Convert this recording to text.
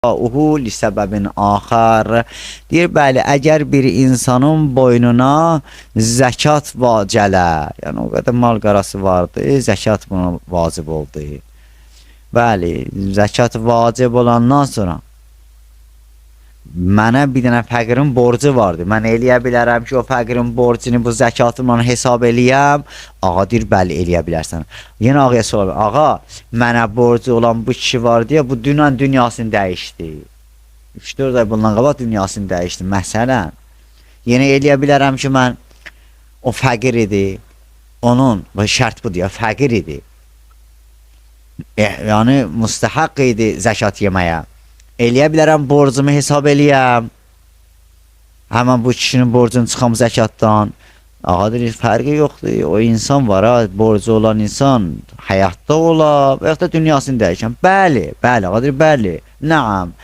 uhu li səbəbin axar. Deyir, bəli, əgər bir insanın boynuna zəkat gələ, yəni o qədər mal qarası vardı, zəkat buna vacib oldu. Bəli, zəkat vacib olandan sonra mənə bir dənə fəqirin borcu vardı. Mən eləyə bilərəm ki, o fəqirin borcunu bu zəkatımla hesab eləyəm. Ağa deyir, bəli, eləyə bilərsən. Yenə ağaya sorur, ağa, mənə borcu olan bu kişi var deyə bu dünyasını dəyişdi. 3-4 ay bundan qabaq dünyasını dəyişdi. Məsələn, yenə eləyə bilərəm ki, mən o fəqir idi. Onun şərt budur ya, fəqir idi. Yəni, müstəhəq idi zəkat yeməyə. Eləyə bilərəm, borcumu hesab eləyəm. Həmən bu kişinin borcunu çıxam zəkatdan. Ağa deyir, fərqi yoxdur. O insan var, borcu olan insan həyatda ola və yaxud da dünyasını dəyişən. Bəli, bəli, ağa deyir, bəli, nəam.